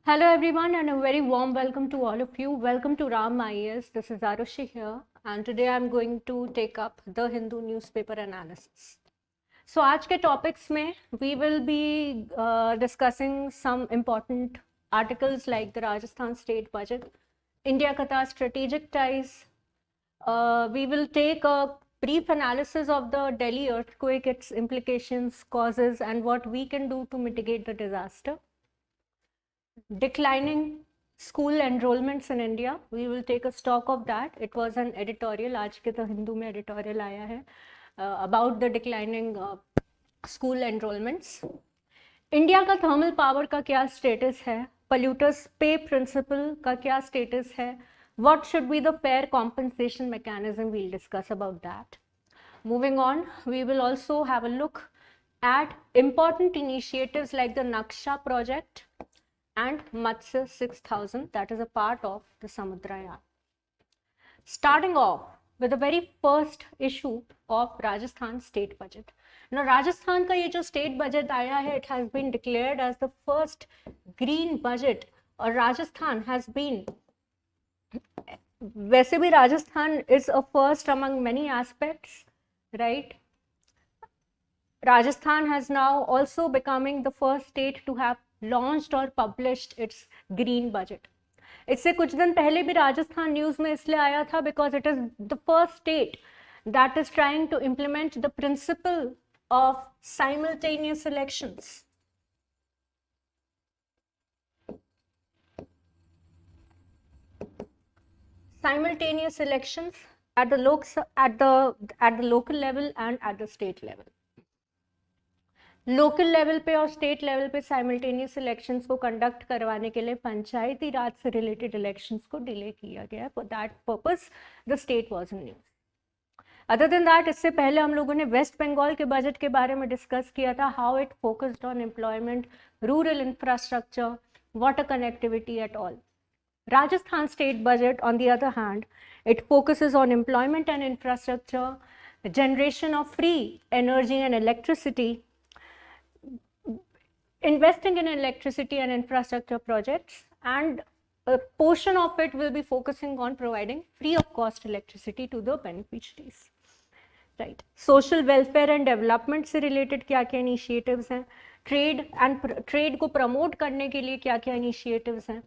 Hello everyone and a very warm welcome to all of you. Welcome to Ram IAS. This is Arushi here and today I'm going to take up the Hindu newspaper analysis. So आज के topics में we will be discussing some important articles like the Rajasthan state budget, India-Qatar strategic ties. We will take a brief analysis of the Delhi earthquake, its implications, causes and what we can do to mitigate the disaster. Declining school enrollments in India, we will take a stock of that. It was an editorial, आज के तो हिंदू में editorial आया है about the declining school enrollments. India का thermal power का क्या status है, polluters pay principle का क्या स्टेटस है, what should be the fair compensation mechanism, we'll discuss about that. Moving on, we will also have a look at important initiatives like the Naksha project and Matsya 6000, that is a part of the Samudrayan. Starting off with the very first issue of Rajasthan state budget. Now Rajasthan का ये जो state budget आया है, it has been declared as the first green budget और Rajasthan has been, वैसे भी Rajasthan is a first among many aspects, right? Rajasthan has now also becoming the first state to have launched or published its green budget. इससे कुछ दिन पहले भी Rajasthan news में इसलिए आया था because it is the first state that is trying to implement the principle of simultaneous elections. Simultaneous elections at the local level and at the state level. Local level पे और स्टेट लेवल पे simultaneous elections को conduct करवाने के लिए पंचायती राज से related elections को delay किया गया है. For that purpose the state was in news. Other than that, इससे पहले हम लोगों ने वेस्ट बंगाल के बजट के बारे में डिस्कस किया था, how it focused on employment, rural infrastructure, water connectivity at all. Rajasthan state budget, on the other hand, it focuses on employment and infrastructure, generation of free energy and electricity, investing in electricity and infrastructure projects, and a portion of it will be focusing on providing free of cost electricity to the beneficiaries. Right. Social welfare and development से related क्या क्या initiatives हैं, trade को promote करने के लिए क्या क्या initiatives हैं,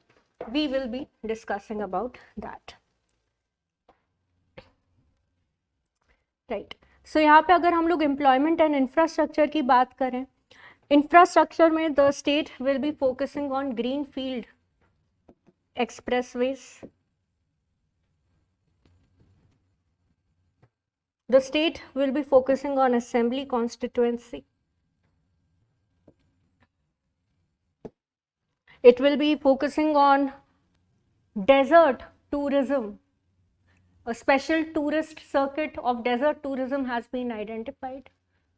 we will be discussing about that. Right. So यहाँ पे अगर हम लोग employment and infrastructure की बात करें, infrastructure में the state will be focusing on greenfield expressways. The state will be focusing on assembly constituency. It will be focusing on desert tourism. A special tourist circuit of desert tourism has been identified.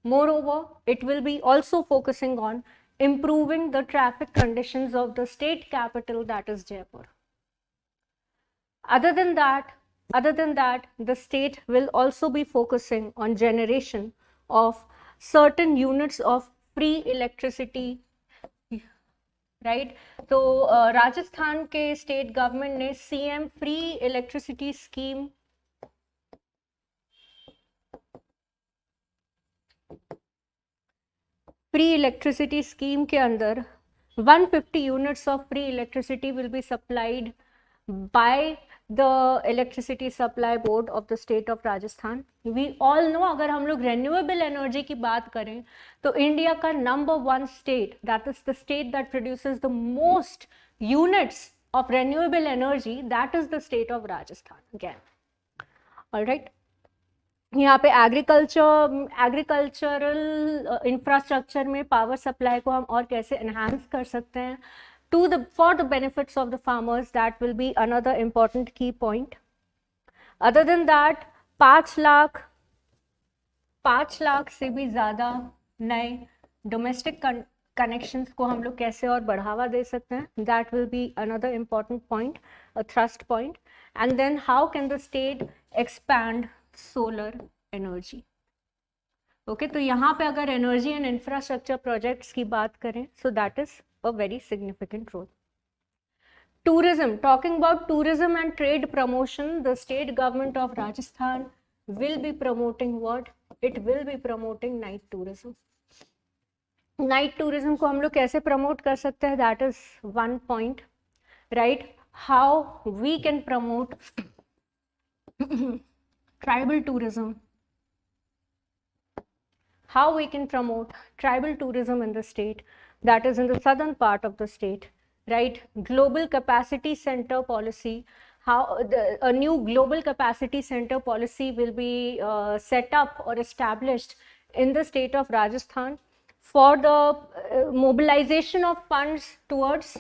Moreover, it will be also focusing on improving the traffic conditions of the state capital, that is Jaipur. Other than that, the state will also be focusing on generation of certain units of free electricity, right? So Rajasthan के state government ने CM free electricity scheme free electricity scheme के अंदर 150 units of free electricity will be supplied by the electricity supply board of the state of Rajasthan. We all know, अगर हम लोग renewable energy की बात करें तो इंडिया का number 1 state, that is the state that produces the most units of renewable energy, that is the state of Rajasthan. Again, alright, यहाँ पे एग्रीकल्चरल इंफ्रास्ट्रक्चर में पावर सप्लाई को हम और कैसे एनहांस कर सकते हैं for the benefits of the farmers, that will be another important key point. Other than that, 5 lakh से भी ज़्यादा नए डोमेस्टिक कनेक्शंस को हम लोग कैसे और बढ़ावा दे सकते हैं, that will be another important point, a thrust point. And then how can the state expand solar energy? Okay, तो यहाँ पे अगर एनर्जी एंड इंफ्रास्ट्रक्चर प्रोजेक्ट्स की बात करें, so that is a very significant role. tourism, talking about tourism and trade promotion, the state government of Rajasthan will be promoting what? It will be promoting night tourism. Night tourism को हम लोग कैसे promote कर सकते हैं? That is one point, right? How we can promote tribal tourism, how we can promote tribal tourism in the state, that is in the southern part of the state, right? Global capacity center policy, how a new global capacity center policy will be set up or established in the state of Rajasthan for the mobilization of funds towards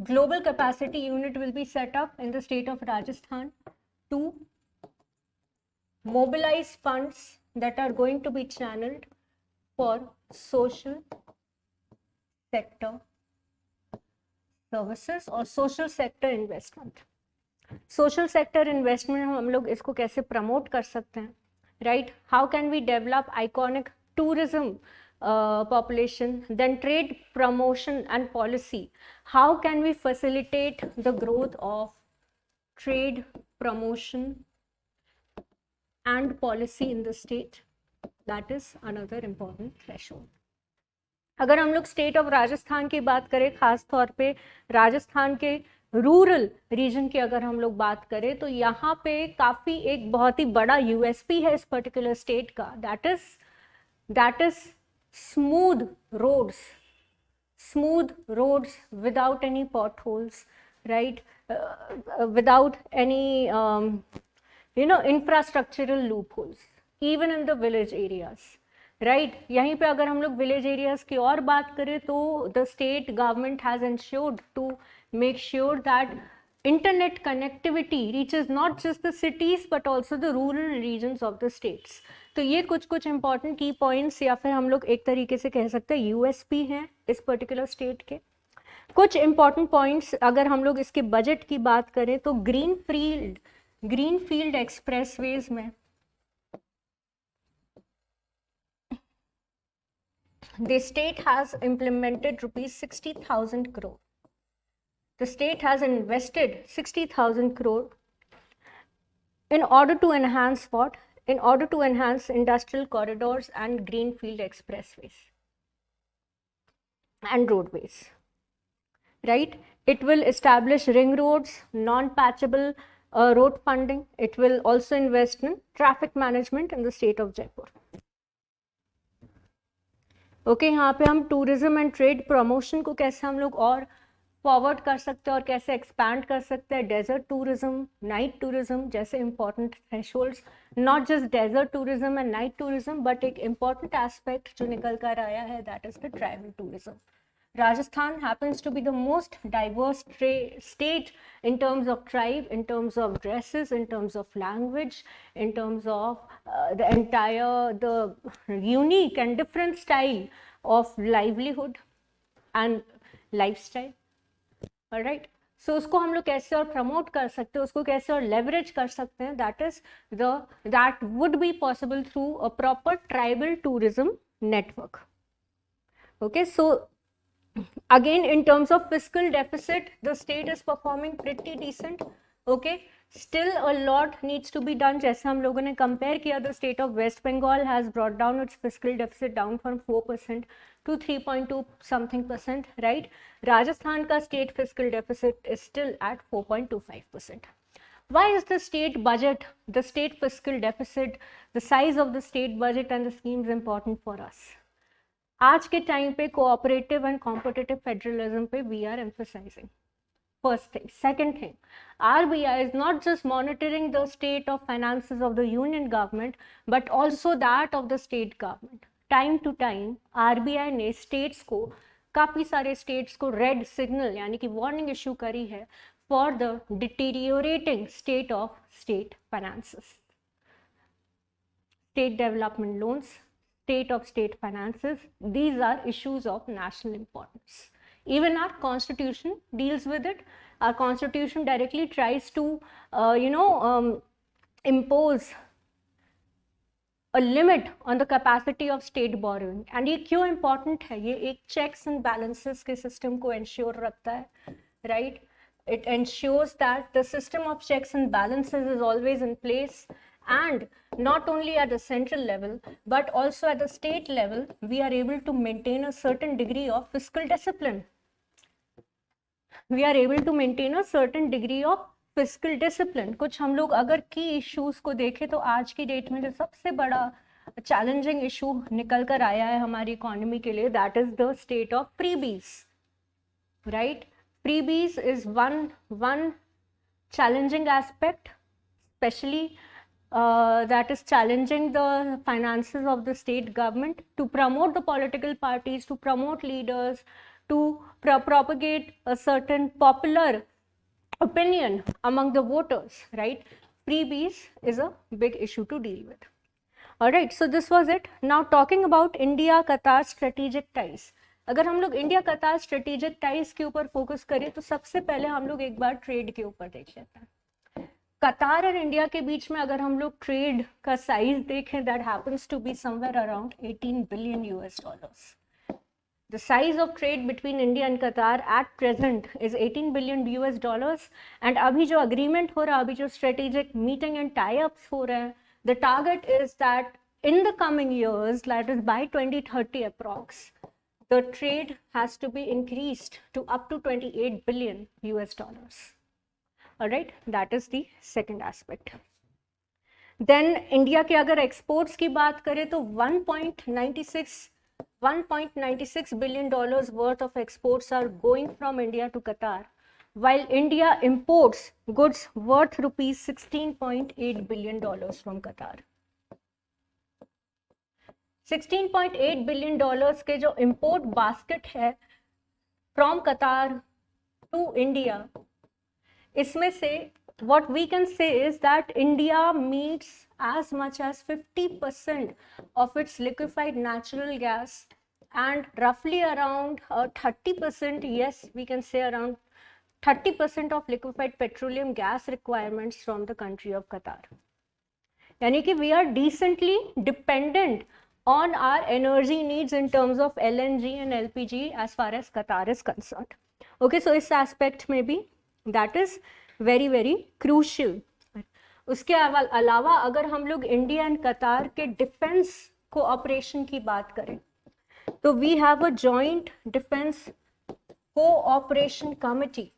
global capacity unit will be set up in the state of Rajasthan to mobilize funds that are going to be channeled for social sector services or social sector investment. Social sector investment हम लोग इसको कैसे promote कर सकते हैं, right? How can we develop iconic tourism population, then trade promotion and policy. How can we facilitate the growth of trade promotion and policy in the state? That is another important threshold. अगर हम लोग state of Rajasthan की बात करें, खास तौर पे राजस्थान के रूरल रीजन की अगर हम लोग बात करें, तो यहाँ पे काफ़ी एक बहुत ही बड़ा यूएसपी है इस पर्टिकुलर स्टेट का, that is smooth roads without any potholes, right? Without any infrastructural loopholes, even in the village areas, right? यहीं पे अगर हम लोग village areas की और बात करें तो the state government has ensured to make sure that internet connectivity reaches not just the cities but also the rural regions of the states. तो ये कुछ इंपॉर्टेंट की पॉइंट्स या फिर हम लोग एक तरीके से कह सकते हैं यूएसपी हैं इस पर्टिकुलर स्टेट के. कुछ इंपॉर्टेंट पॉइंट्स अगर हम लोग इसके बजट की बात करें तो ग्रीनफील्ड एक्सप्रेसवेज में the state has implemented rupees 60,000 crore. The state has invested 60,000 crore in order to enhance what? In order to enhance industrial corridors and greenfield expressways and roadways, right? It will establish ring roads, non-patchable road funding. It will also invest in traffic management in the state of Jaipur. Okay यहाँ पे हम tourism and trade promotion को कैसे हम लोग और forward कर सकते हैं और कैसे एक्सपैंड कर सकते हैं. डेजर्ट टूरिज्म, नाइट टूरिज्म जैसे important thresholds, not just desert tourism and night tourism but एक इंपॉर्टेंट एस्पेक्ट जो निकल कर आया है that is the tribal tourism. Rajasthan happens to be the most diverse state in terms of tribe, in terms of dresses, in terms of language, in terms of the unique and different style of livelihood and lifestyle. All right. So उसको हम लोग कैसे और promote कर सकते हैं, उसको कैसे और लेवरेज कर सकते हैं, that would be possible through a proper tribal tourism network. Okay, so again in terms of fiscal deficit the state is performing pretty decent. Okay, still a lot needs to be done. जैसे हम लोगों ने compare किया, the state of West Bengal has brought down its fiscal deficit down from 4% to 3.2 something percent, right? Rajasthan का state fiscal deficit is still at 4.25%. Why is the state budget, the state fiscal deficit, the size of the state budget and the schemes important for us? आज के time पे cooperative and competitive federalism पे we are emphasising. First thing. Second thing, RBI is not just monitoring the state of finances of the union government but also that of the state government. Time to time RBI ने states को, काफ़ी सारे states को red signal यानी कि warning issue करी है for the deteriorating state of state finances. State development loans, state of state finances, these are issues of national importance. Even our constitution deals with it. Our constitution directly tries to impose a limit on the capacity of state borrowing. And ये क्यों important है? ये एक checks and balances के system को ensure रखता है, right? It ensures that the system of checks and balances is always in place, and not only at the central level but also at the state level we are able to maintain a certain degree of fiscal discipline. We are able to maintain a certain degree of fiscal discipline. कुछ हम लोग अगर की issues को देखें तो आज की डेट में जो सबसे बड़ा challenging issue निकल कर आया है हमारी इकोनॉमी के लिए, that is the state of freebies, right? Freebies is one challenging aspect, especially that is challenging the finances of the state government to promote the political parties, to promote leaders, to propagate a certain popular opinion among the voters, right? Freebies is a big issue to deal with. All right, so this was it. Now talking about India-Qatar strategic ties. अगर हम लोग India कतार strategic ties के ऊपर focus करें तो सबसे पहले हम लोग एक बार ट्रेड के ऊपर देख लेते हैं. कतार और इंडिया के बीच में अगर हम लोग ट्रेड का साइज देखें, that happens to be somewhere around 18 billion US dollars. The size of trade between India and Qatar at present is 18 billion US dollars. And अभी जो agreement हो रहा है, अभी जो strategic meeting and tie-ups हो रहे हैं, the target is that in the coming years, that is by 2030 approx, the trade has to be increased to up to 28 billion US dollars. All right, that is the second aspect. Then India के अगर exports की बात करें तो 1.96 billion dollars worth of exports are going from India to Qatar, while India imports goods worth rupees 16.8 billion dollars from Qatar. 16.8 billion dollars के जो import basket है from Qatar to India, इसमें से what we can say is that India meets as much as 50% of its liquefied natural gas and roughly around 30%, yes, we can say around 30% of liquefied petroleum gas requirements from the country of Qatar. यानी कि we are decently dependent on our energy needs in terms of LNG and LPG as far as Qatar is concerned. Okay, so इस aspect में भी that is very very crucial. उसके अलावा अगर हम लोग इंडिया एंड कतार के डिफेंस कोऑपरेशन की बात करें तो we have a joint defence cooperation committee.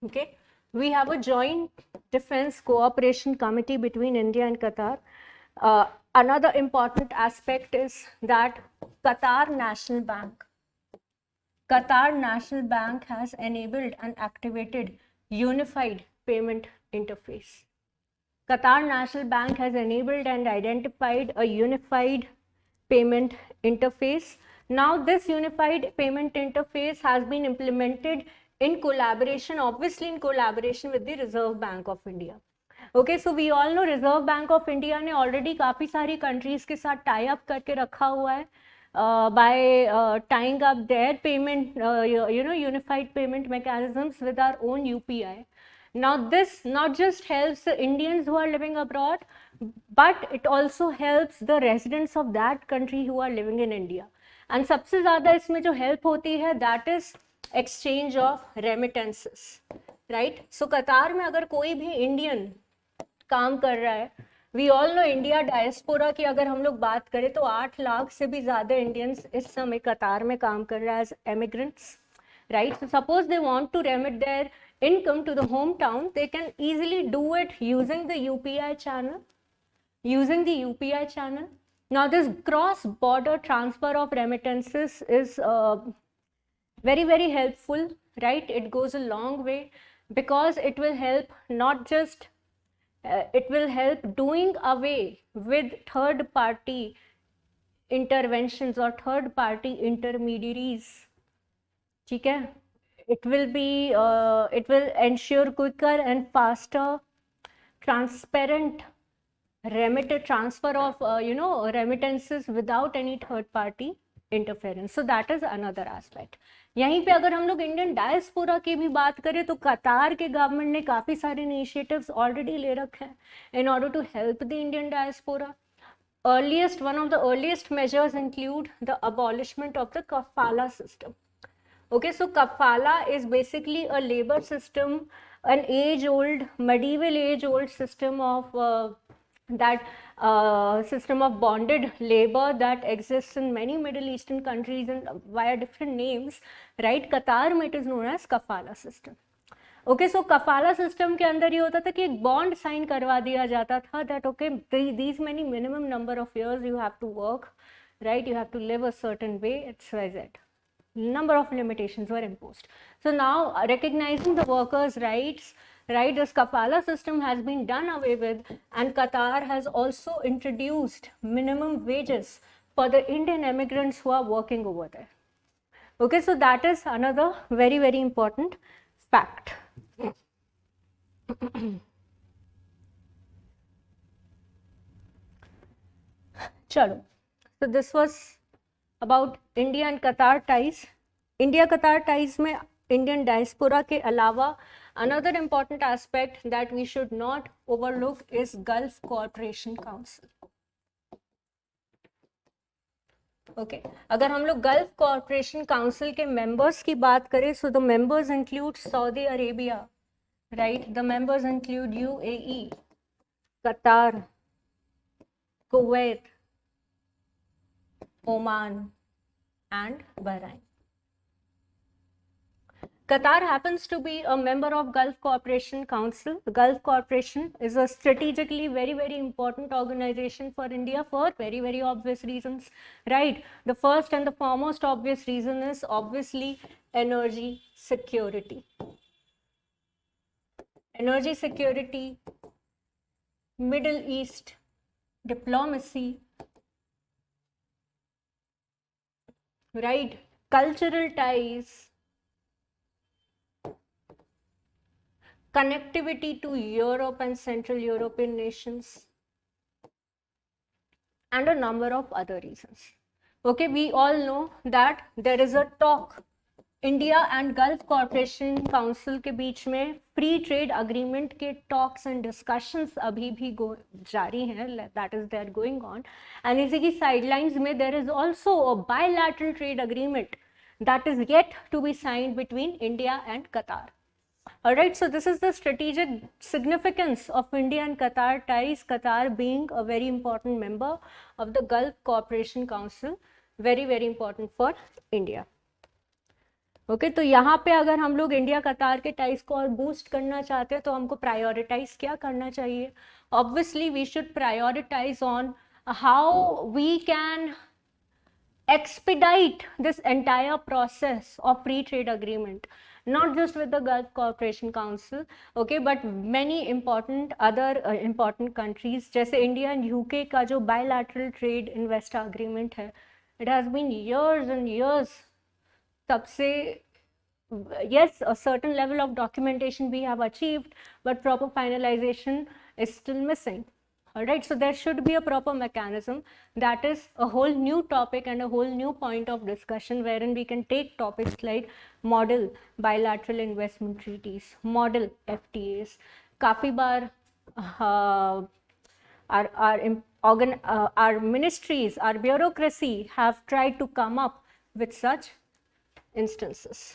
Okay, we have a joint defense cooperation committee between India and Qatar. Another important aspect is that Qatar National Bank has enabled and activated unified payment interface. Qatar National Bank has enabled and identified a unified payment interface. Now this unified payment interface has been implemented in collaboration, obviously in collaboration with the Reserve Bank of India. Okay, so we all know Reserve Bank of India ने already काफ़ी सारी countries के साथ tie up करके रखा हुआ है by tying up their payment, unified payment mechanisms with our own UPI. Now this not just helps the Indians who are living abroad, but it also helps the residents of that country who are living in India. And सबसे ज़्यादा इसमें जो help होती है that is exchange of remittances, right? So कतार में अगर कोई भी इंडियन काम कर रहा है, we all know India diaspora की अगर हम लोग बात करें तो 8 लाख से भी ज़्यादा इंडियंस इस समय कतार में काम कर रहा है as emigrants, right? So suppose they want to remit their income to the hometown, they can easily do it using the UPI channel. Now this cross border transfer of remittances is very very helpful, right? It goes a long way because it will help not just it will help doing away with third party interventions or third party intermediaries. ठीक है? It will ensure quicker and faster transparent transfer of remittances without any third party interference. So that is another aspect. यहीं पे अगर हम लोग Indian diaspora की भी बात करें तो कतार के गवर्नमेंट ने काफ़ी सारे इनिशिएटिव्स ऑलरेडी ले रखे हैं in order to help the Indian diaspora. One of the earliest measures include the abolishment of the kafala system. Okay, so kafala is basically a labor system, an medieval age-old system of system of bonded labor that exists in many Middle Eastern countries and via different names, right? Qatar में it is known as kafala system. Okay, so कफाला system के अंदर ये होता था कि एक bond sign करवा दिया जाता था that okay these many minimum number of years you have to work, right, you have to live a certain way, XYZ. Number of limitations were imposed. So now recognizing the workers' rights, right, this kafala system has been done away with, and Qatar has also introduced minimum wages for the Indian immigrants who are working over there. Okay, so that is another very, very important fact. चलो, so this was about India and Qatar ties. India Qatar ties में Indian diaspora के अलावा another important aspect that we should not overlook is Gulf Cooperation Council. Okay, अगर हम लोग gulf corporation council के members की बात करें, so the members include Saudi Arabia, right? The members include UAE, Qatar, Kuwait, Oman, and Bahrain. Qatar happens to be a member of Gulf Cooperation Council. The Gulf Cooperation is a strategically very, very important organization for India for very, very obvious reasons, right? The first and the foremost obvious reason is obviously energy security. Energy security, Middle East diplomacy, right? Cultural ties, connectivity to Europe and Central European nations, and a number of other reasons. Okay, we all know that there is a talk, India and Gulf Cooperation Council के बीच में free trade agreement के talks and discussions अभी भी जारी हैं, that is they are going on, and इसी की sidelines में there is also a bilateral trade agreement that is yet to be signed between India and Qatar. Alright, so this is the strategic significance of India and Qatar ties, Qatar being a very important member of the Gulf Cooperation Council, very, very important for India. Okay, तो यहाँ पे अगर हम लोग India कतार के ties को और बूस्ट करना चाहते हैं तो हमको प्रायोरिटाइज क्या करना चाहिए? Obviously we should prioritise on how we can expedite this entire process of free trade agreement, not just with the Gulf Cooperation Council, okay, but many important other important countries जैसे India and UK का जो bilateral trade investor agreement है, it has been years and years. तब से yes, a certain level of documentation we have achieved, but proper finalization is still missing. Alright, so there should be a proper mechanism. That is a whole new topic and a whole new point of discussion wherein we can take topics like model bilateral investment treaties, model FTAs. काफ़ी बार our ministries, our bureaucracy have tried to come up with such instances.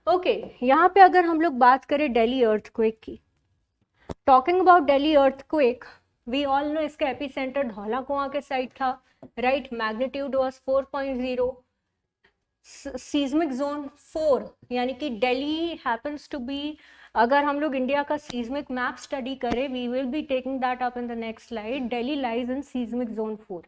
Okay, यहाँ पे अगर हम लोग बात करें Delhi earthquake की, talking about Delhi earthquake, we all know इसका एपिसेंटर धौला कुआं के साइड था, right? Magnitude was 4.0, seismic zone 4, यानी कि दिल्ली हैपन्स टू बी, अगर हम लोग इंडिया का सीज्मिक मैप स्टडी करें, we will be taking that up in the next slide, Delhi lies in seismic zone 4.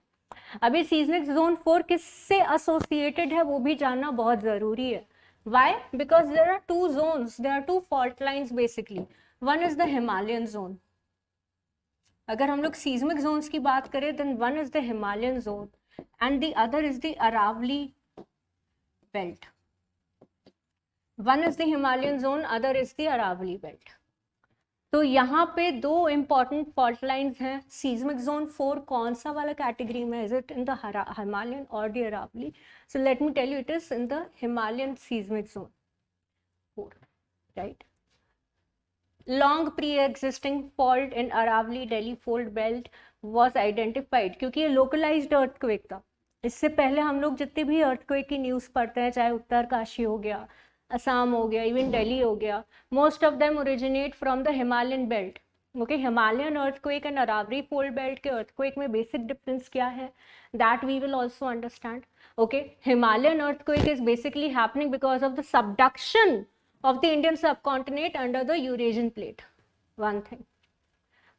अभी सीज्मिक जोन 4 किससे एसोसिएटेड है वो भी जानना बहुत ज़रूरी है. Why? Because there are two zones, there are two fault lines basically. One is the Himalayan zone. अगर हम लोग seismic zones की बात करें, then one is the Himalayan zone and the other is the Aravalli belt. One is the Himalayan zone, other is the Aravalli belt. तो यहाँ पे दो इम्पॉर्टेंट फॉल्ट लाइंस हैं. सीज्मिक जोन 4 कौन सा वाला कैटेगरी में? Is it in the Himalayan और the Aravalli? So let me tell you, it is in the Himalayan seismic zone 4, right. Long pre existing fault in Aravalli Delhi fold belt was identified, क्योंकि ये localised earthquake था. इससे पहले हम लोग जितने भी अर्थक्वेक की न्यूज़ पढ़ते हैं, चाहे उत्तरकाशी हो गया, असम हो गया, इवन दिल्ली हो गया, most of them originate from the Himalayan belt. Okay, Himalayan earthquake and Aravalli fold belt के अर्थक्वेक में बेसिक डिफरेंस क्या है, that we will also understand. Okay, Himalayan earthquake is basically happening because of the subduction of the Indian subcontinent under the Eurasian plate. One thing.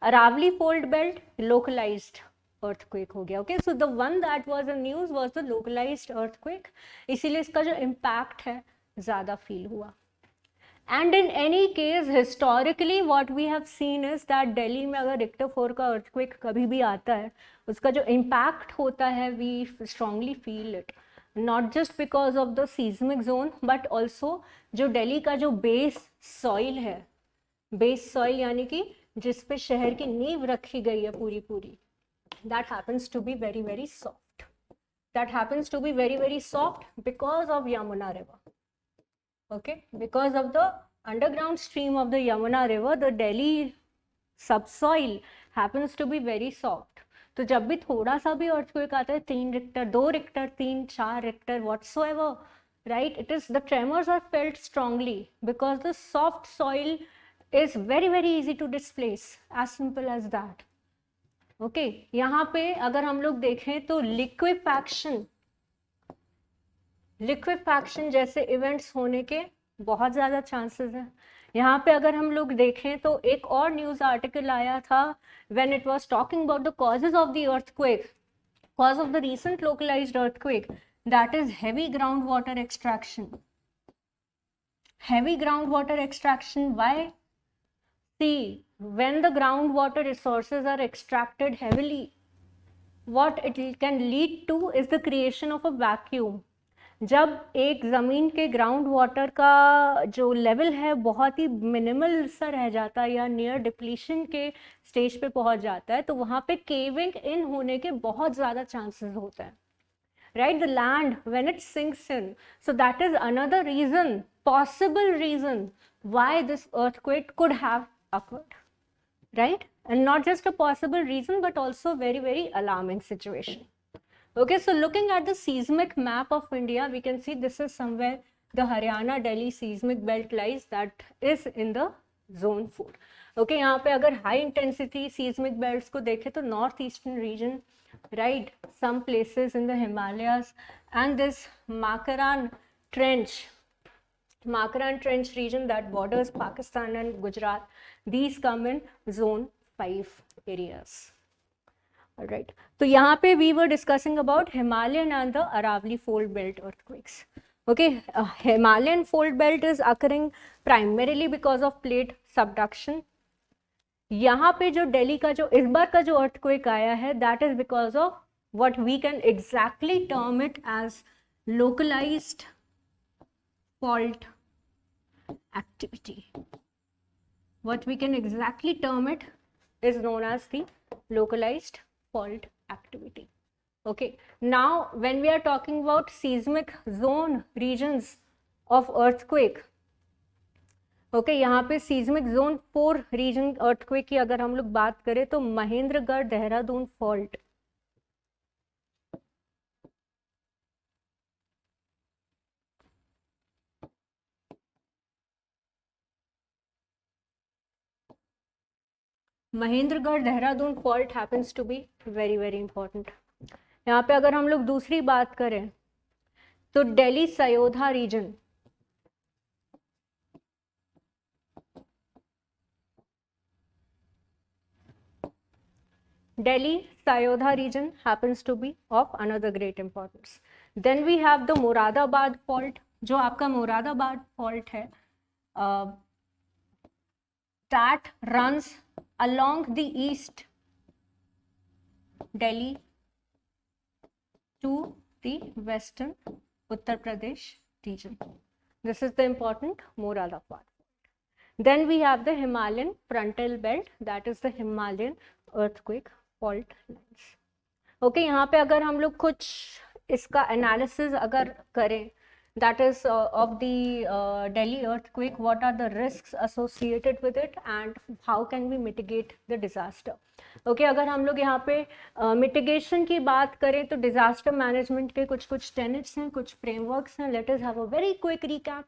Aravali fold belt, localized earthquake हो गया. Okay, so the one that was in news was the localized earthquake. इसीलिए इसका जो impact है ज़्यादा feel हुआ. And in any case, historically what we have seen is that Delhi में अगर Richter 4 का earthquake कभी भी आता है, उसका जो impact होता है, we strongly feel it. Not just because of the seismic zone, but also जो दिल्ली का जो बेस सॉइल है, बेस सॉइल यानी कि जिस पे शहर की नींव रखी गई है पूरी पूरी, that happens to be very very soft. That happens to be very very soft because of Yamuna river. Okay, because of the underground stream of the Yamuna river, the Delhi subsoil happens to be very soft. तो जब भी थोड़ा सा भी earthquake आता है, 3 Richter, 2 Richter, 3, 4 Richter, whatsoever, right, it is the tremors are felt strongly because the soft soil is very very easy to displace, as simple as that. okay, यहाँ पे अगर हम लोग देखें तो लिक्विफैक्शन जैसे इवेंट्स होने के बहुत ज़्यादा चांसेस हैं. यहाँ पे अगर हम लोग देखें तो एक और न्यूज़ आर्टिकल आया था when it was talking about the causes of the earthquake, cause of the recent localized earthquake, that is heavy groundwater extraction. Heavy groundwater extraction, why? See, when the groundwater resources are extracted heavily, what it can lead to is the creation of a vacuum. जब एक ज़मीन के ground water का जो level है बहुत ही minimal सा रह जाता है या नियर डिप्लीशन के स्टेज पे पहुंच जाता है, तो वहाँ पे केविंग इन होने के बहुत ज़्यादा चांसेस होते हैं. Right, the land when it sinks in, so that is another reason, possible reason why this earthquake could have occurred. Right, and not just a possible reason but also very very alarming situation. Okay, so looking at the seismic map of India, we can see this is somewhere the Haryana Delhi seismic belt lies, that is in the zone 4. Okay, यहाँ पे अगर high intensity seismic belts को देखें तो north eastern region, right, some places in the Himalayas, and this Makaran Trench region that borders Pakistan and Gujarat, these come in zone 5 areas. Alright, तो यहाँ पे we were discussing about Himalayan and the Aravali fold belt earthquakes. Okay, Himalayan fold belt is occurring primarily because of plate subduction. यहाँ पे जो दिल्ली का जो इस बार का जो earthquake आया है, that is because of what we can exactly term it as localized fault activity. What we can exactly term it is known as the localized fault activity. Okay, now when we are talking about seismic zone regions of earthquake, okay, यहाँ पे seismic zone 4 region earthquake की अगर हम लोग बात करें तो Mahendragarh Dehradun fault, Mahendragarh Dehradun fault happens to be very very important. यहाँ पे अगर हम लोग दूसरी बात करें तो Delhi Sayodha region, Delhi Sayodha region happens to be of another great importance. Then we have the Moradabad fault, जो आपका मोरादाबाद fault है, that runs along the east Delhi to the western Uttar Pradesh region. This is the important Moradabad. Then we have the Himalayan frontal belt, that is the Himalayan earthquake fault lines. Okay, यहाँ पे अगर हम लोग कुछ इसका analysis अगर करें, that is of the Delhi earthquake, what are the risks associated with it and how can we mitigate the disaster. Okay, अगर हम लोग यहाँ पे mitigation की बात करें तो disaster management के कुछ कुछ tenets हैं, कुछ frameworks हैं. Let us have a very quick recap.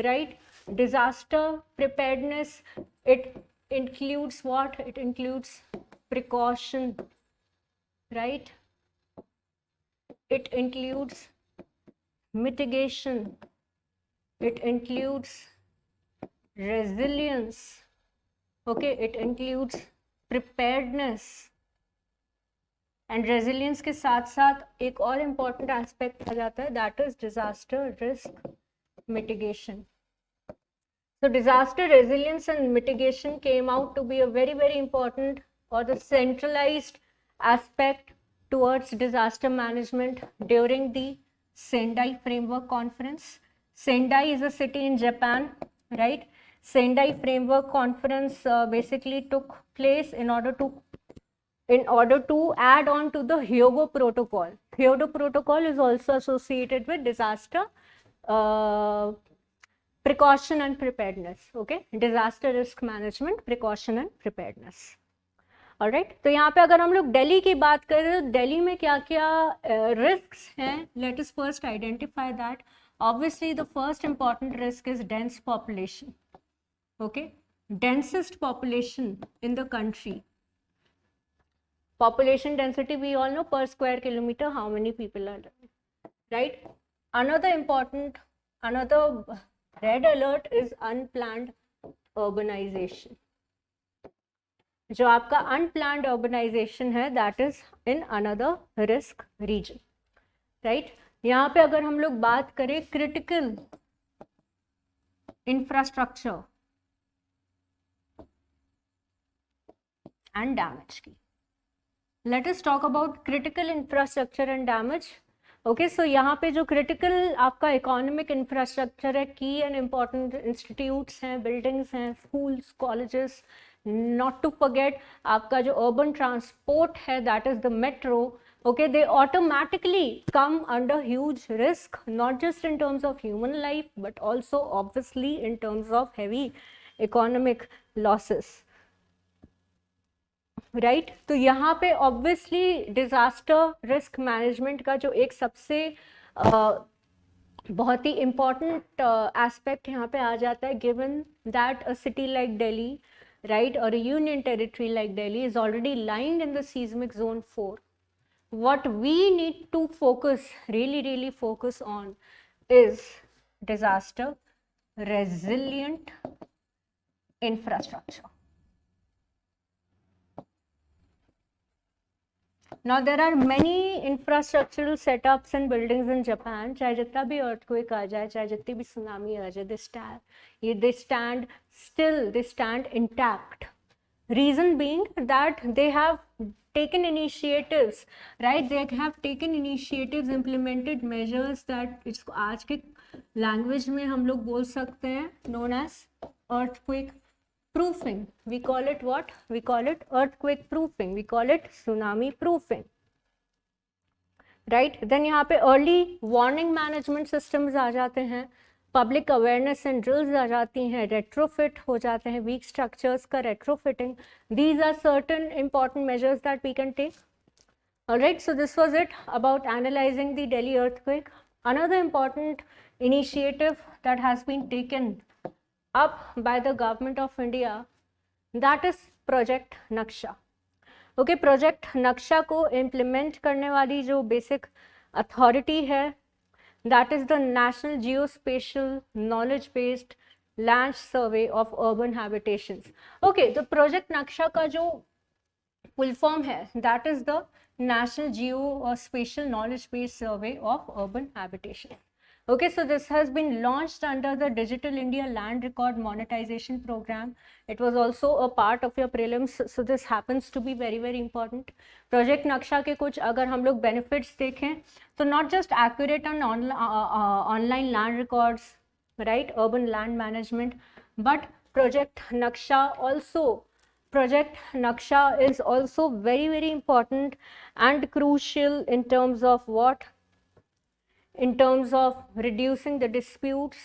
Right, disaster preparedness, it includes what? It includes precaution, right? It includes mitigation, it includes resilience, okay, it includes preparedness. and resilience के साथ साथ एक और important aspect आ जाता है, that is disaster risk mitigation. So disaster resilience and mitigation came out to be a very, very important or the centralized aspect towards disaster management during the Sendai Framework Conference. Sendai is a city in Japan, right? Sendai Framework Conference basically took place in order to add on to the Hyogo Protocol. Hyogo Protocol is also associated with disaster precaution and preparedness. Okay, disaster risk management, precaution and preparedness. Alright, तो यहाँ पे अगर हम लोग दिल्ली की बात करें तो दिल्ली में क्या क्या रिस्क्स हैं, let us first identify that. Obviously the first important risk is dense population. Okay, densest population in the country. population density we all know, per square kilometer how many people are living, right? Another red alert is unplanned urbanization. जो आपका unplanned urbanization है, that is in another risk region, right? यहाँ पे अगर हम लोग बात करें critical infrastructure and damage की, let us talk about critical infrastructure and damage. Okay, so यहाँ पे जो critical आपका economic infrastructure है, key and important institutes हैं, buildings हैं, schools, colleges, not to forget आपका जो urban transport है, that is the metro. Okay, they automatically come under huge risk, not just in terms of human life but also obviously in terms of heavy economic losses. Right, तो यहाँ पे obviously disaster risk management का जो एक सबसे बहुत ही important aspect यहाँ पे आ जाता है, given that a city like Delhi, right, और union territory like Delhi is already lined in the seismic zone 4. what we need to focus, really focus on is disaster resilient infrastructure. Now there are many infrastructural setups and buildings in Japan. चाहे जितना भी earthquake आ जाए, चाहे जितनी भी tsunami आ जाए, they stand intact. Reason being that they have taken initiatives, right? They have taken initiatives, implemented measures that इसको आज के language में हम लोग बोल सकते हैं, known as earthquake proofing. We call it what? We call it earthquake proofing. We call it tsunami proofing. Right? Then यहाँ पे early warning management systems आ जाते हैं, public awareness and drills आ जाती हैं, retrofit हो जाते हैं, weak structures का retrofitting. These are certain important measures that we can take. Alright, so this was it about analyzing the Delhi earthquake. Another important initiative that has been taken up by the government of India, that is Project Naksha. Okay, Project Naksha को implement करने वाली जो basic authority है, that is the National Geospatial Knowledge Based Land Survey of Urban Habitations. Okay, तो Project Naksha का जो full form है, that is the National Geospatial Knowledge Based Survey of Urban Habitations. Okay, so this has been launched under the Digital India Land Record Monetization Program. It was also a part of your prelims, so this happens to be very important. Project Naksha के कुछ अगर हम लोग benefits देखें, तो not just accurate and online land records, right, urban land management, but Project Naksha is also very, very important and crucial in terms of what? In terms of reducing the disputes,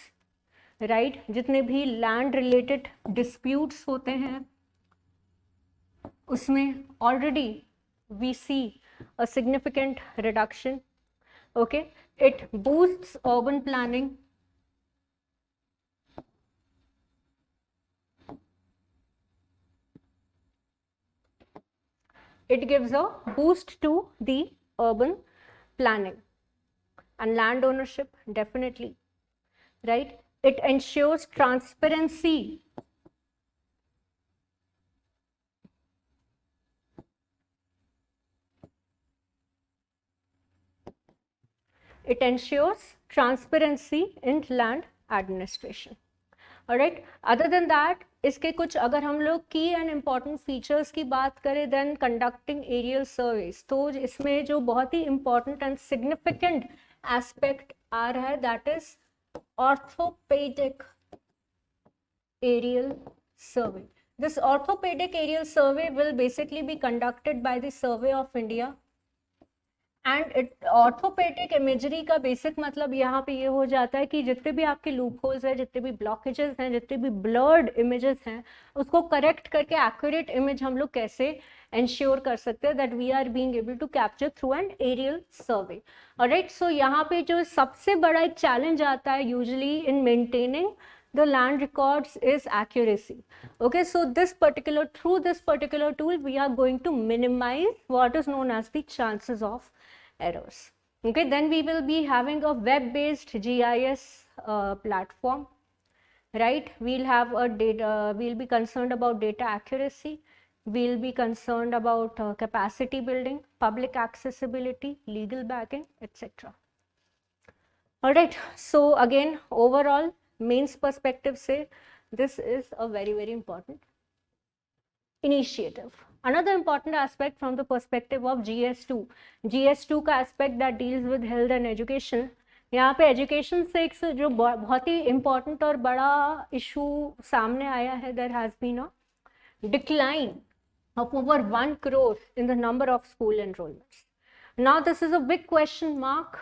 right? जितने भी land related disputes होते हैं उसमें already we see a significant reduction. Okay, it boosts urban planning. It gives a boost to the urban planning and land ownership, definitely, right? It ensures transparency. It ensures transparency in land administration. Alright, other than that, इसके कुछ अगर हम लोग की and important features की बात करें then conducting aerial Sarves, तो इसमें जो बहुत ही इम्पॉर्टेंट एंड सिग्निफिकेंट एस्पेक्ट आ रहा है that is orthopaedic aerial survey. This orthopedic aerial survey will basically be conducted by the Survey of India. And orthopaedic imagery का बेसिक मतलब यहाँ पे ये हो जाता है कि जितने भी आपके लूप होल्स हैं, जितने भी ब्लॉकेजेस हैं, जितने भी ब्लर्ड इमेजेस हैं, उसको करेक्ट करके एक्यूरेट इमेज हम लोग कैसे इंश्योर कर सकते हैं that we are being able to capture through an aerial survey. Alright, so यहाँ पे जो सबसे बड़ा एक चैलेंज आता है usually in maintaining the land records is accuracy. Okay, so through this particular tool we are going to minimize what is known as the chances of errors. Okay, then we will be having a web based GIS platform, right? We'll be concerned about data accuracy, we'll be concerned about capacity building, public accessibility, legal backing, etc. All right, so again overall mains perspective से this is a very, very important initiative. Another important aspect from the perspective of GS2 का aspect that deals with health and education. यहाँ पे education से एक जो बहुत ही important और बड़ा issue सामने आया है, there has been a decline of over 1 crore in the number of school enrollments. Now this is a big question mark,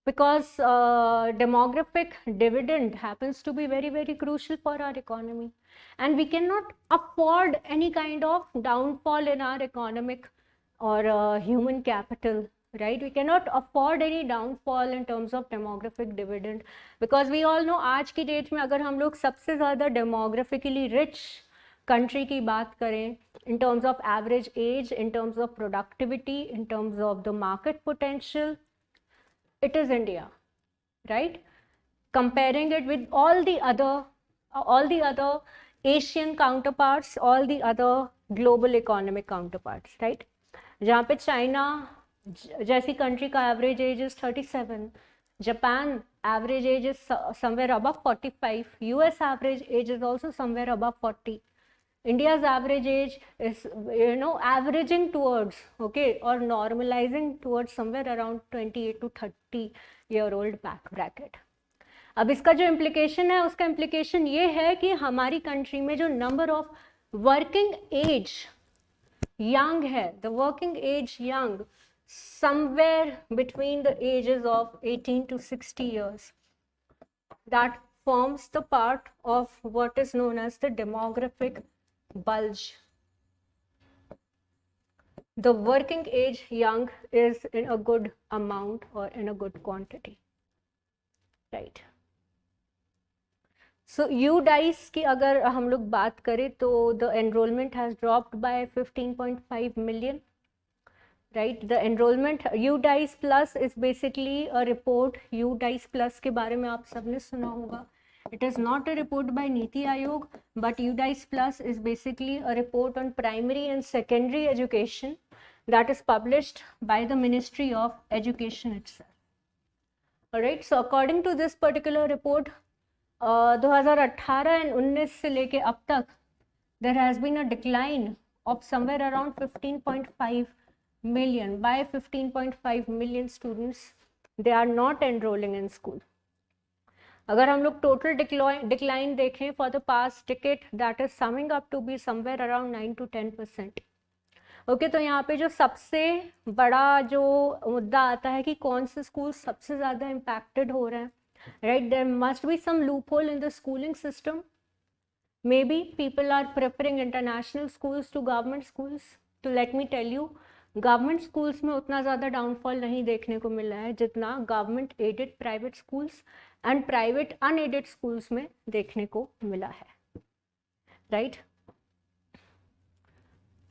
because demographic dividend happens to be very, very crucial for our economy, and we cannot afford any kind of downfall in our economic or human capital, right? We cannot afford any downfall in terms of demographic dividend, because we all know आज की date में अगर हम लोग सबसे ज़्यादा demographically rich country की बात करें in terms of average age, in terms of productivity, in terms of the market potential, it is India, right? Comparing it with all the other Asian counterparts, all the other global economic counterparts, right? जहाँ पे China जैसी country का average age is 37, Japan average age is somewhere above 45, US average age is also somewhere above 40. India's average age is, averaging towards, okay, or normalizing towards somewhere around 28 to 30-year-old bracket. अब इसका जो implication है, उसका implication ये है कि हमारी country में जो number of working age young है, the working age young, somewhere between the ages of 18 to 60 years, that forms the part of what is known as the demographic bulge. The working age young is in a good amount or in a good quantity, right? So UDICE की अगर हम लोग बात करें तो the enrollment has dropped by 15.5 million, right? The enrollment UDICE plus is basically a report. UDICE plus के बारे में आप सबने सुना होगा. It is not a report by Niti Aayog, but UDICE Plus is basically a report on primary and secondary education that is published by the Ministry of Education itself. Alright, so according to this particular report, 2018 and 19 से लेके अब तक there has been a decline of somewhere around 15.5 million. By 15.5 million students, they are not enrolling in school. अगर हम लोग total decline देखें for the past decade, that is summing up to be somewhere around 9 to 10%. Okay, तो यहाँ पे जो सबसे बड़ा जो मुद्दा आता है कि कौन से स्कूल सबसे ज़्यादा इम्पैक्टेड हो रहे हैं, right? There must be some loophole in the schooling system. Maybe people are preferring international schools to government schools. तो let me tell you, government schools में उतना ज़्यादा डाउनफॉल नहीं देखने को मिला है जितना government aided private schools and private unaided schools में देखने को मिला है, right?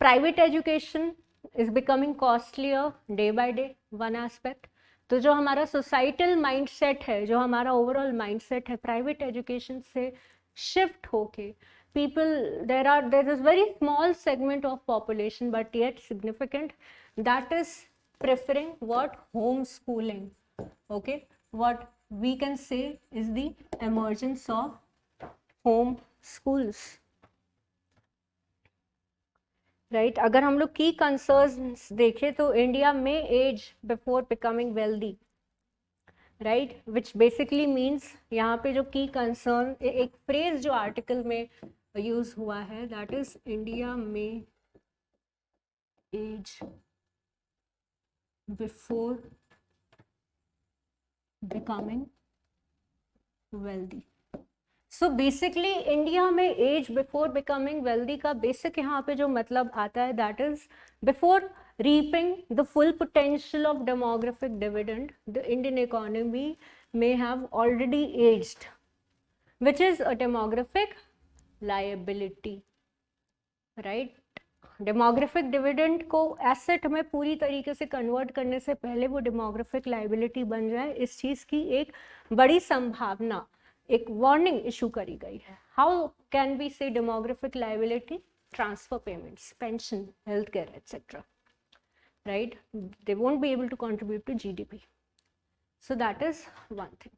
Private education is becoming costlier day by day, one aspect. तो जो हमारा सोसाइटल माइंडसेट है, जो हमारा ओवरऑल माइंडसेट है, प्राइवेट एजुकेशन से shift होके people, there is very small segment of population but yet significant, that is preferring what homeschooling. Okay, what we can say is the emergence of home schools, right? अगर हम लोग की concerns देखें तो India में age before becoming wealthy, right, which basically means यहाँ पे जो की कंसर्न, एक फ्रेज जो आर्टिकल में यूज हुआ है, दैट इज इंडिया में age before becoming wealthy. So basically India में एज बिफोर बिकमिंग वेल्दी का बेसिक यहाँ पे जो मतलब आता है, that is before reaping the full potential of demographic dividend, the Indian economy may have already aged, which is a demographic liability, right? Demographic dividend को asset में पूरी तरीके से कन्वर्ट करने से पहले वो डेमोग्राफिक लाइबिलिटी बन जाए, इस चीज़ की एक बड़ी संभावना, एक वार्निंग इशू करी गई है. हाउ कैन बी से demographic liability? Transfer payments, pension, health care etcetera, right? They won't be able to contribute to GDP. So that is one thing.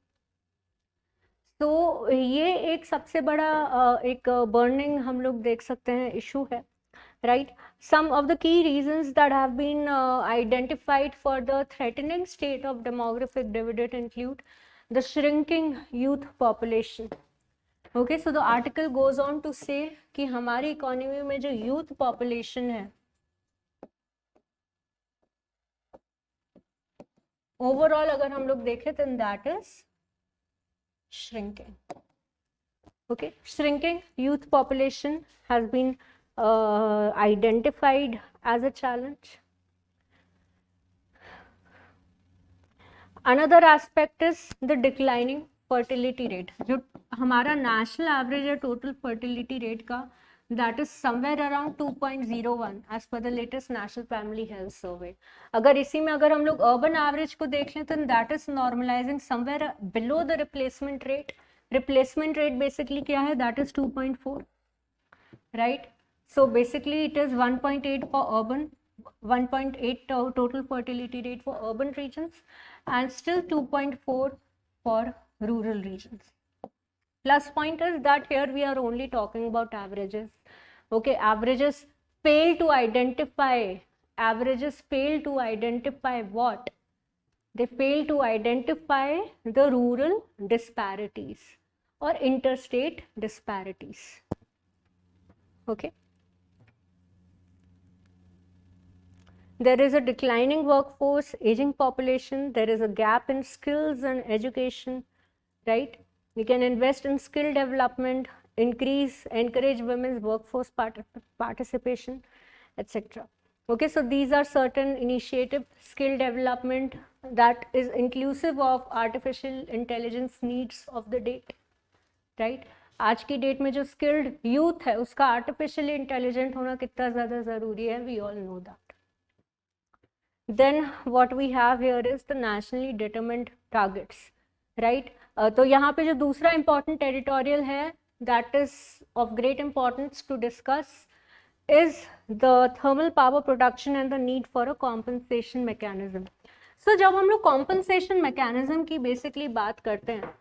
तो ये एक सबसे बड़ा एक बर्निंग हम लोग देख सकते हैं इशू है, right? Some of the key reasons that have been identified for the threatening state of demographic dividend include the shrinking youth population. Okay, so the article goes on to say कि हमारी economy में जो youth population है, overall अगर हम लोग देखें तो that is shrinking. Okay, shrinking youth population has been identified as a challenge. Another aspect is the declining fertility rate. जो हमारा national average है total fertility rate का, that is somewhere around 2.01 as per the latest National Family Health Survey. अगर इसी में अगर हम लोग urban average को देख लें तो that is normalizing somewhere below the replacement rate. Replacement rate basically क्या है? That is 2.4, right? So basically it is 1.8 for urban, 1.8 total fertility rate for urban regions and still 2.4 for rural regions. Plus point is that here we are only talking about averages. Okay, averages fail to identify what? They fail to identify the rural disparities or interstate disparities. Okay. There is a declining workforce, aging population, there is a gap in skills and education, right? We can invest in skill development, encourage women's workforce participation, etc. Okay, so these are certain initiative, skill development that is inclusive of artificial intelligence needs of the date, right? आज की date में जो skilled youth है उसका artificially intelligent होना कितना ज़्यादा ज़रूरी है, we all know that. Then what we have here is the nationally determined targets, right? तो यहाँ पे जो दूसरा important editorial है, that is of great importance to discuss, is the thermal power production and the need for a compensation mechanism. So जब हम लोग compensation mechanism की basically बात करते हैं,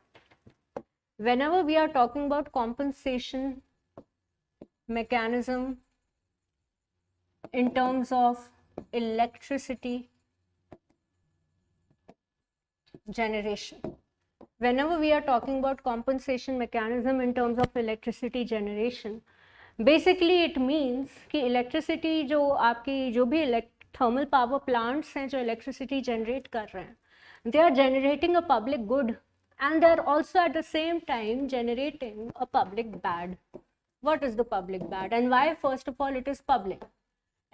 whenever we are talking about compensation mechanism in terms of electricity generation, whenever we are talking about compensation mechanism in terms of electricity generation, basically it means कि electricity जो आपकी जो भी thermal power plants हैं जो electricity generate कर रहे हैं, they are generating a public good and they are also at the same time generating a public bad. What is the public bad and why? First of all, it is public.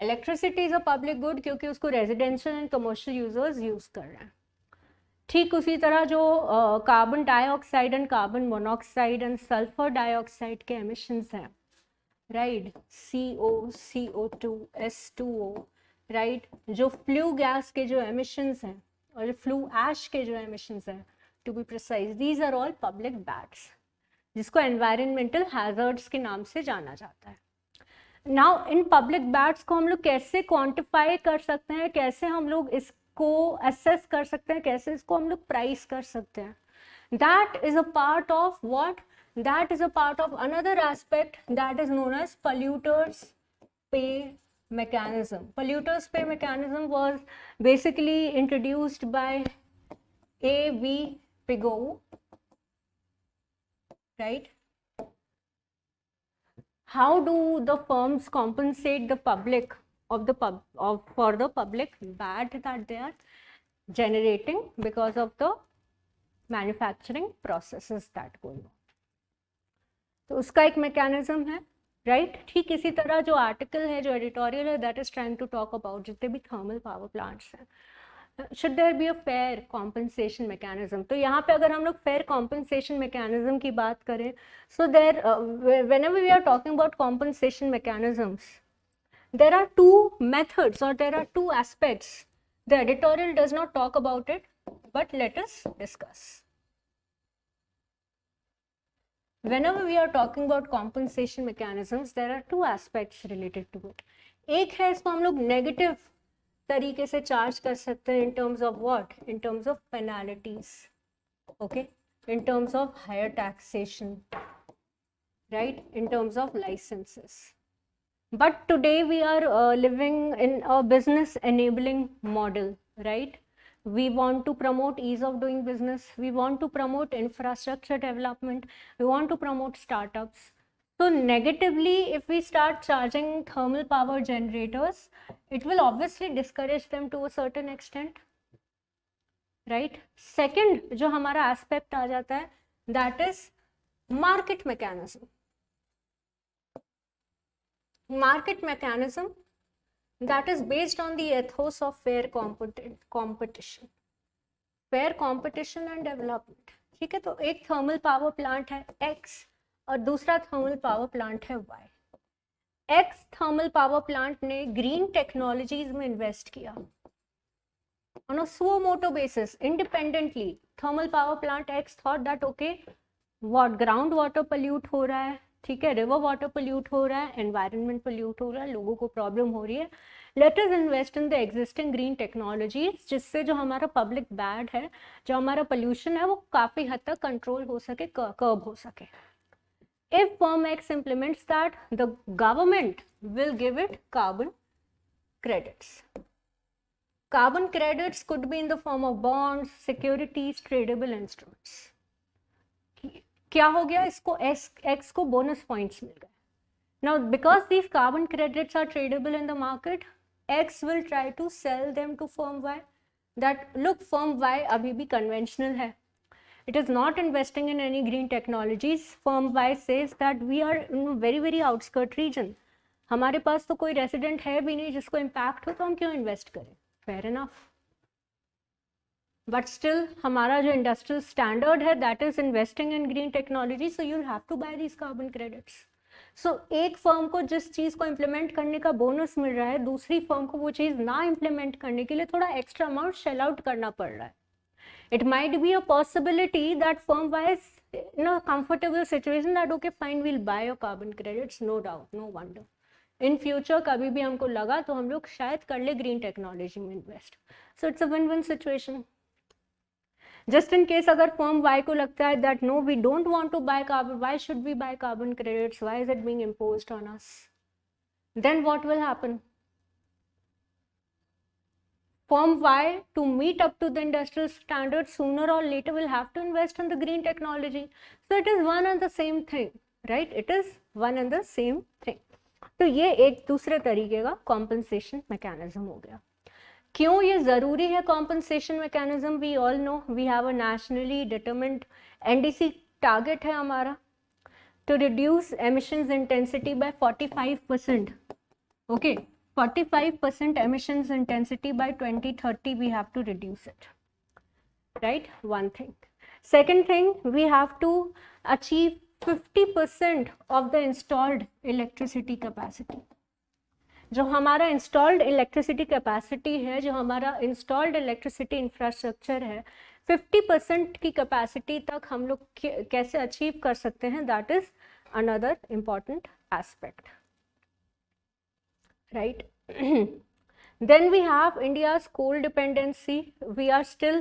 Electricity is a public good क्योंकि उसको residential and commercial users use कर रहे हैं. ठीक उसी तरह जो carbon dioxide and carbon monoxide and sulphur dioxide के एमिशंस हैं, right, CO, CO2, S2O, right, जो फ्लू गैस के जो एमिशंस हैं और फ्लू ऐश के जो एमिशंस हैं, to be precise, these are all public bads, जिसको एनवायरमेंटल हैजर्ड्स के नाम से जाना जाता है. नाउ इन पब्लिक बैड्स को हम लोग कैसे क्वांटिफाई कर सकते हैं, कैसे हम लोग इसको असेस कर सकते हैं, कैसे इसको हम लोग प्राइस कर सकते हैं? That is a part of what? That is a part of another aspect that is known as polluters pay mechanism. Polluters pay mechanism was basically introduced by A.V. Pigou, right? How do the firms compensate the public for the public bad that they are generating because of the manufacturing processes that go on? तो उसका एक mechanism है, right. ठीक इसी तरह जो article है, जो एडिटोरियल है, that is trying to talk about जितने भी थर्मल पावर प्लांट्स हैं, should there be a fair compensation mechanism. तो यहाँ पे अगर हम लोग फेयर कॉम्पनसेशन मैकेनिज्म की बात करें, so there whenever we are talking about compensation mechanisms, there are two methods और there are two aspects. The editorial does not talk about it, but let us discuss. Whenever we are talking about compensation mechanisms, there are two aspects related to it. एक है, इसको हम लोग negative तरीके से charge कर सकते हैं in terms of what? In terms of penalties, okay? In terms of higher taxation, right? In terms of licenses. But today we are living in a business enabling model, right? We want to promote ease of doing business. We want to promote infrastructure development. We want to promote startups. So negatively, if we start charging thermal power generators, it will obviously discourage them to a certain extent, right? Second, जो हमारा aspect आ जाता है, that is market mechanism. Market mechanism that is based on the ethos of fair competition, fair competition and development. ठीक है, तो एक thermal power plant है X और दूसरा थर्मल पावर प्लांट है Y. X thermal power plant ने green technologies में इन्वेस्ट किया on a suo motu basis, independently. Thermal power plant X thought that okay, what ground water pollute हो रहा है, ठीक है, रिवर वाटर पोल्यूट हो रहा है, एनवायरनमेंट पोल्यूट हो रहा है, लोगों को प्रॉब्लम हो रही है, let us invest in the existing green technologies, जिससे जो हमारा पब्लिक बैड है, जो हमारा पोल्यूशन है, वो काफ़ी हद तक कंट्रोल हो सके, कर्ब हो सके. If firm x implements that, the government will give it carbon credits. Carbon credits could be in the form of bonds, securities, tradable instruments. क्या हो गया, इसको X को bonus points मिल गए. Now, because these carbon credits are tradable in the market, X will try to sell them to firm Y. That look, firm Y अभी भी conventional है. It is not investing in any green technologies. Firm Y says that we are in a very very outskirt region. हमारे पास तो कोई resident है भी नहीं जिसको impact हो, तो हम क्यों invest करें? Fair enough. But still, हमारा जो industrial standard है, that is investing in green technology, so you'll have to buy these carbon credits. So एक firm को जिस चीज़ को implement करने का bonus मिल रहा है, दूसरी firm को वो चीज़ ना implement करने के लिए थोड़ा extra amount shell out करना पड़ रहा है. It might be a possibility that firm is in a comfortable situation that okay fine, we'll buy your carbon credits, no doubt, no wonder. In future कभी भी हमको लगा तो हम लोग शायद कर ले ग्रीन टेक्नोलॉजी में invest. So it's a win win situation. Just in case अगर फर्म वाई को लगता है that no, we don't want to buy carbon, why should we buy carbon credits, why is it being imposed on us, then what will happen? Firm Y, to meet up to the industrial standards, sooner or later will have to invest in the green technology. So it is one and the same thing, right? It is one and the same thing. तो ये एक दूसरे तरीके का compensation mechanism हो गया. क्यों ये ज़रूरी है compensation mechanism? We all know we have a nationally determined NDC target है हमारा to reduce emissions intensity by 45%. Okay, 45% emissions intensity by 2030 we have to reduce it, right? One thing. Second thing, we have to achieve 50% of the installed electricity capacity. जो हमारा installed electricity capacity है, जो हमारा installed electricity infrastructure है, 50% की capacity तक हम लोग कैसे अचीव कर सकते हैं, that is another important aspect, right. Then we have India's coal dependency. We are still,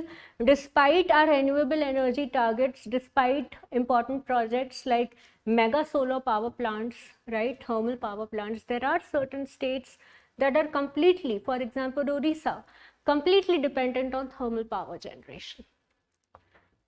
despite our renewable energy targets, despite important projects like mega solar power plants, right, thermal power plants, there are certain states that are completely, for example, Odisha, completely dependent on thermal power generation,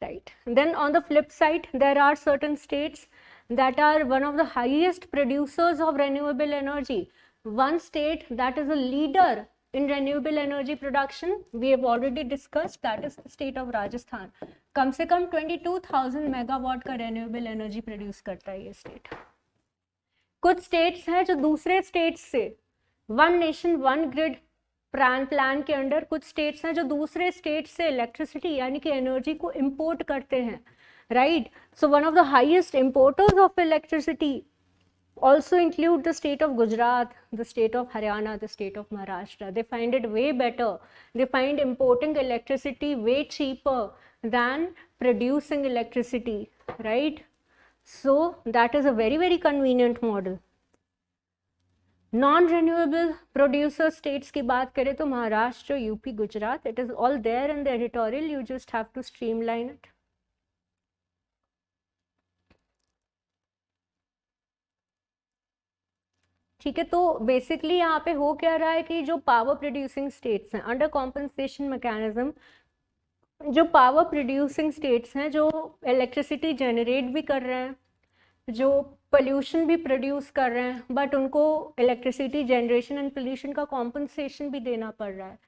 right. Then on the flip side, there are certain states that are one of the highest producers of renewable energy. One state that is a leader in renewable energy production, we have already discussed, that is the state of Rajasthan. कम से कम 22,000 megawatt का renewable energy produce करता है ये state. कुछ states हैं जो दूसरे states से one nation one grid plan के अंडर, कुछ states हैं जो दूसरे states से electricity यानी कि energy को import करते हैं, right? So one of the highest importers of electricity also include the state of Gujarat, the state of Haryana, the state of Maharashtra. They find it way better. They find importing electricity way cheaper than producing electricity, right? So that is a very, very convenient model. Non-renewable producer states की बात करें तो Maharashtra, UP, Gujarat, it is all there in the editorial. You just have to streamline it. ठीक है, तो basically यहाँ पे हो क्या रहा है कि जो पावर प्रोड्यूसिंग स्टेट्स हैं अंडर कॉम्पनसेशन मैकेनिज्म, जो पावर प्रोड्यूसिंग स्टेट्स हैं जो इलेक्ट्रिसिटी जनरेट भी कर रहे हैं, जो पोल्यूशन भी प्रोड्यूस कर रहे हैं, बट उनको इलेक्ट्रिसिटी जनरेशन एंड पोल्यूशन का कॉम्पनसेशन भी देना पड़ रहा है,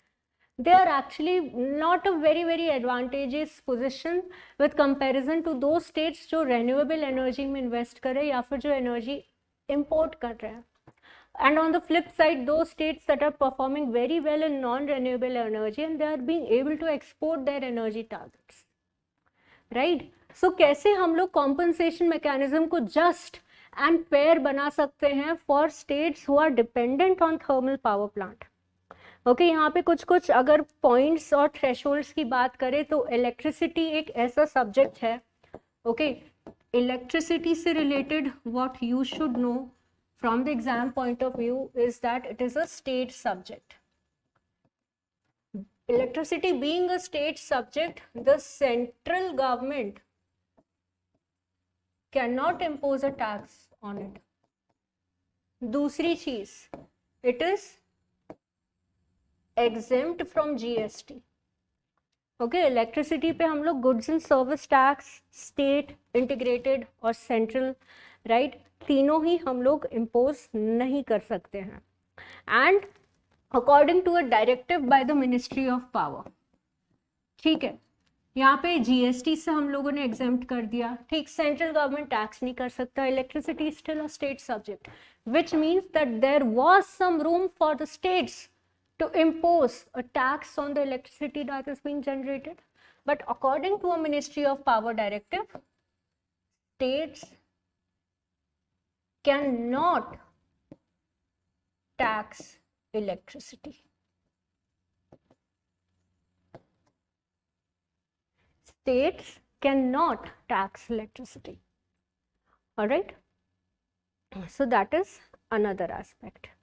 they are actually not a very very advantageous position with comparison to those states जो renewable energy में invest कर रहे हैं या फिर जो energy import कर रहे हैं. And on the flip side, those states that are performing very well in non-renewable energy and they are being able to export their energy targets, right? So कैसे हम लोग compensation mechanism को just and fair बना सकते हैं for states who are dependent on thermal power plant? Okay यहाँ पे कुछ कुछ अगर पॉइंट्स और थ्रेशोल्ड्स की बात करें तो इलेक्ट्रिसिटी एक ऐसा सब्जेक्ट है, ओके, इलेक्ट्रिसिटी से related what you should know from the exam point of view is that it is a state subject. Electricity being a state subject, the central government cannot impose a tax on it. दूसरी चीज, it is exempt from GST. Okay, electricity पे हम लोग goods and service tax, state, integrated और central, right, तीनों ही हम लोग इम्पोज नहीं कर सकते हैं. And according to a directive by the ministry of power, ठीक है, यहाँ पे जीएसटी से हम लोगों ने एग्जेम्प्ट कर दिया, ठीक, सेंट्रल गवर्नमेंट टैक्स नहीं कर सकता, electricity still a state subject, which means that there was some room for the states to impose a tax on the electricity that is being generated, but according to a Ministry of Power directive, states cannot tax electricity. States cannot tax electricity. All right, so that is another aspect.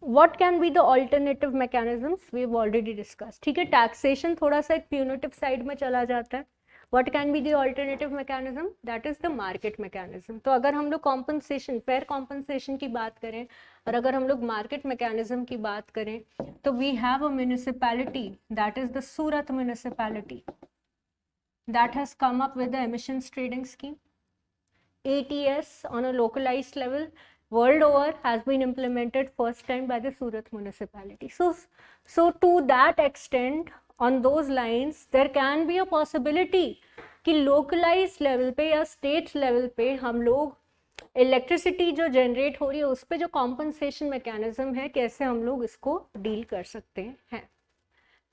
What can be the alternative mechanisms? We have already discussed. ठीक है, taxation थोड़ा सा एक punitive side में चला जाता है, What can be the alternative mechanism? That is the market mechanism. तो अगर हम लोग compensation, fair compensation की बात करें और अगर हम लोग market mechanism की बात करें तो we have a municipality, that is the Surat municipality, that has come up with the emissions trading scheme. ATS on a localized level world over has been implemented first time by the Surat municipality. So to that extent, on those lines, there can be a possibility कि localized level पे या state level पे हम लोग electricity जो generate हो रही है उस पे जो कॉम्पनसेशन मैकेनिज्म है कैसे हम लोग इसको डील कर सकते हैं,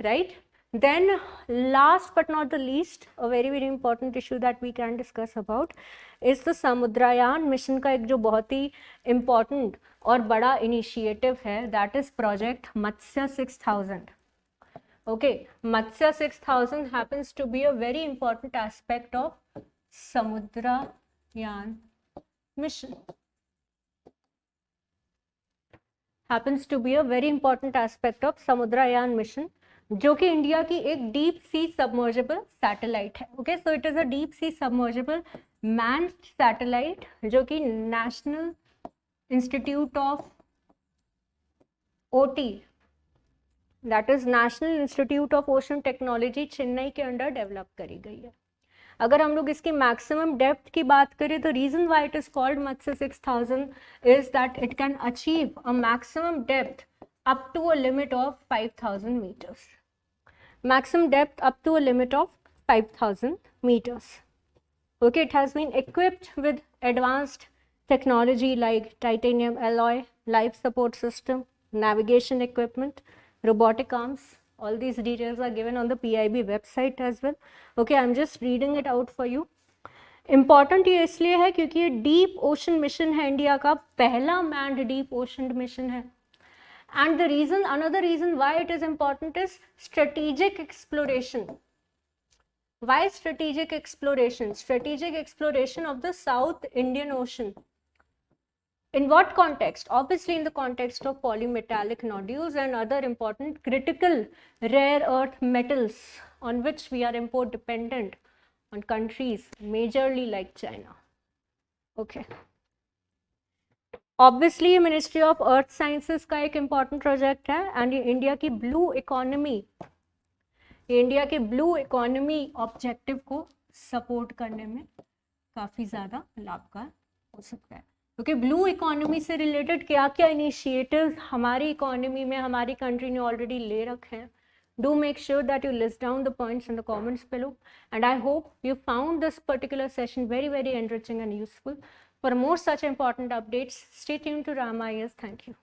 right? Then last but not the least, a very important issue that we can discuss about is the Samudrayaan mission का एक जो बहुत ही important और बड़ा इनिशिएटिव है, that is project Matsya 6000. Okay, Matsya 6000 happens to be a very important aspect of Samudrayaan mission. Happens to be a very important aspect of Samudrayaan mission, जो कि India की एक डीप सी सबमर्जिबल सैटेलाइट है. Okay, so it is a deep sea submersible manned satellite जो कि national institute of OT, that is national institute of ocean technology, Chennai के under develop करी गई है. अगर हम लोग इसकी मैक्सिमम डेप्थ की बात करें तो reason why it is called Matsya 6000 is that it can achieve a maximum depth up to a limit of 5000 meters. Maximum depth up to a limit of 5000 meters. Okay, it has been equipped with advanced technology like titanium alloy, life support system, navigation equipment, robotic arms. All these details are given on the PIB website as well. Okay, I'm just reading it out for you. Important ये इसलिए है क्योंकि ये deep ocean mission है, India का पहला manned deep ocean mission है. And the reason, another reason why it is important is strategic exploration. Why strategic exploration? Strategic exploration of the South Indian Ocean. In what context? Obviously in the context of polymetallic nodules and other important critical rare earth metals on which we are import dependent on countries majorly like China. Okay. Obviously ये ministry of earth sciences का एक important project है and ये India की blue economy objective को support करने में काफ़ी ज़्यादा लाभकारी हो सकता है. क्योंकि ब्लू इकोनॉमी से रिलेटेड क्या क्या इनिशिएटिव्स हमारी इकोनॉमी में हमारी कंट्री ने ऑलरेडी ले रखे हैं. Do make sure that you list down the points in the comments below, and I hope you found this particular session very enriching and useful. For more such important updates, stay tuned to Rama IAS. Thank you.